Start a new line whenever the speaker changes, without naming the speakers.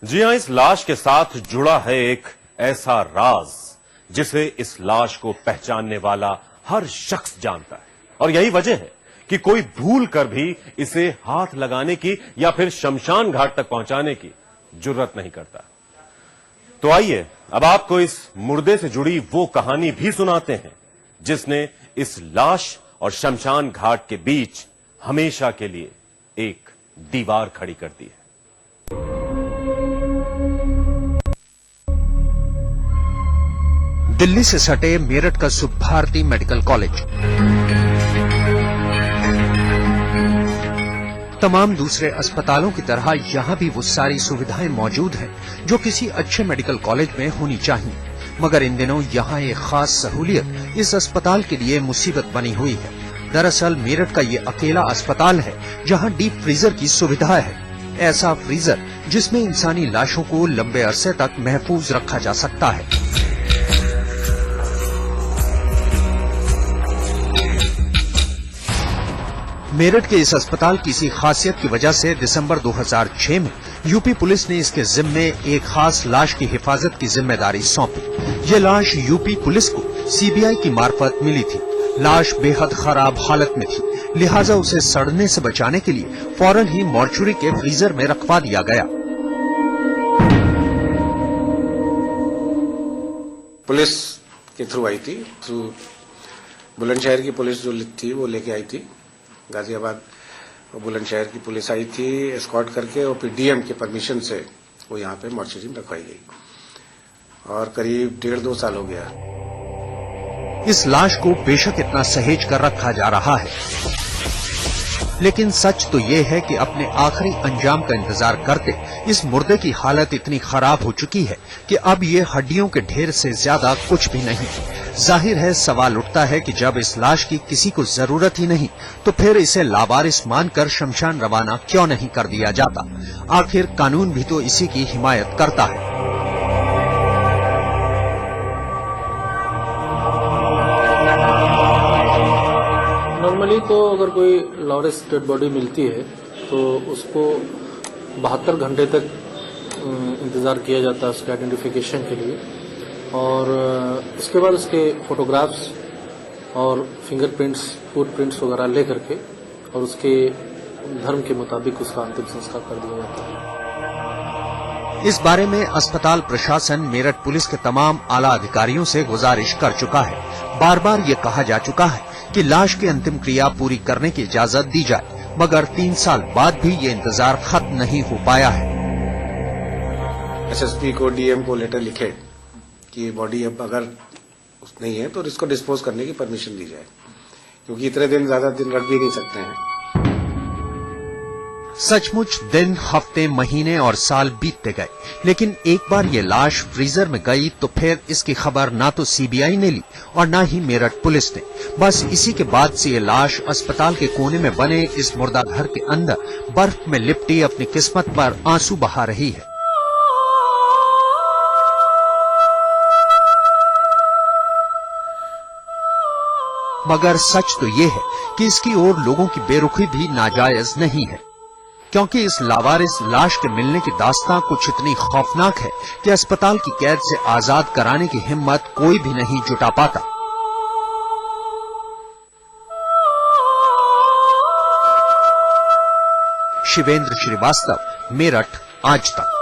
जी हां, इस लाश के साथ जुड़ा है एक ऐसा राज जिसे इस लाश को पहचानने वाला हर शख्स जानता है, और यही वजह है कि कोई भूल कर भी इसे हाथ लगाने की या फिर शमशान घाट तक पहुंचाने की जुर्रत नहीं करता। तो आइए अब आपको इस मुर्दे से जुड़ी वो कहानी भी सुनाते हैं जिसने इस लाश और शमशान घाट के बीच हमेशा के लिए एक दीवार खड़ी कर दी है।
दिल्ली से सटे मेरठ का शुभ भारती मेडिकल कॉलेज तमाम दूसरे अस्पतालों की तरह यहां भी वो सारी सुविधाएं मौजूद हैं जो किसी अच्छे मेडिकल कॉलेज में होनी चाहिए, मगर इन दिनों यहां एक खास सहूलियत इस अस्पताल के लिए मुसीबत बनी हुई है। दरअसल मेरठ का ये अकेला अस्पताल है जहां डीप फ्रीजर की सुविधा है, ऐसा फ्रीजर जिसमें इंसानी लाशों को लंबे अरसे तक महफूज रखा जा सकता है। मेरठ के इस अस्पताल की इसी खासियत की वजह से दिसंबर 2006 में यूपी पुलिस ने इसके जिम्मे एक खास लाश की हिफाजत की जिम्मेदारी सौंपी। ये लाश यूपी पुलिस को सीबीआई की मार्फत मिली थी। लाश बेहद खराब हालत में थी, लिहाजा उसे सड़ने से बचाने के लिए फौरन ही मॉर्चुरी के फ्रीजर में रखवा दिया गया।
पुलिस के थ्रू आई थी, थ्रू बुलंदशहर की पुलिस जो थी वो लेके आई थी। गाजियाबाद बुलंदशहर की पुलिस आई थी एस्कॉर्ट करके, और फिर डीएम के परमिशन से वो यहाँ पे मॉर्चरी में रखवाई गई, और करीब 1.5-2 साल हो गया।
इस लाश को बेशक इतना सहेज कर रखा जा रहा है, लेकिन सच तो ये है कि अपने आखिरी अंजाम का इंतजार करते इस मुर्दे की हालत इतनी खराब हो चुकी है कि अब ये हड्डियों के ढेर से ज्यादा कुछ भी नहीं। जाहिर है सवाल उठता है कि जब इस लाश की किसी को जरूरत ही नहीं तो फिर इसे लावारिस मानकर शमशान रवाना क्यों नहीं कर दिया जाता। आखिर कानून भी तो इसी की हिमायत करता है।
नॉर्मली तो अगर कोई लॉरेस डेड बॉडी मिलती है तो उसको 72 घंटे तक इंतज़ार किया जाता है उसके आइडेंटिफिकेशन के लिए, और इसके बाद उसके फोटोग्राफ्स और फिंगरप्रिंट्स, फुटप्रिंट्स वगैरह ले करके और उसके धर्म के मुताबिक उसका अंतिम संस्कार कर दिया जाता है।
इस बारे में अस्पताल प्रशासन मेरठ पुलिस के तमाम आला अधिकारियों से गुजारिश कर चुका है। बार बार ये कहा जा चुका है कि लाश की अंतिम क्रिया पूरी करने की इजाजत दी जाए, मगर 3 साल बाद भी ये इंतजार खत्म नहीं हो पाया है।
एसएसपी को, डीएम को लेटर लिखे कि बॉडी अब अगर नहीं है तो इसको डिस्पोज करने की परमिशन दी जाए, क्योंकि इतने दिन ज्यादा दिन रख भी नहीं सकते हैं।
सचमुच दिन, हफ्ते, महीने और साल बीतते गए, लेकिन एक बार ये लाश फ्रीजर में गई तो फिर इसकी खबर ना तो सीबीआई ने ली और ना ही मेरठ पुलिस ने। बस इसी के बाद से ये लाश अस्पताल के कोने में बने इस मुर्दा घर के अंदर बर्फ में लिपटी अपनी किस्मत पर आंसू बहा रही है। मगर सच तो ये है कि इसकी ओर लोगों की बेरुखी भी नाजायज नहीं है, क्योंकि इस लावारिस लाश के मिलने की दास्तां कुछ इतनी खौफनाक है कि अस्पताल की कैद से आजाद कराने की हिम्मत कोई भी नहीं जुटा पाता। शिवेंद्र श्रीवास्तव, मेरठ, आज तक।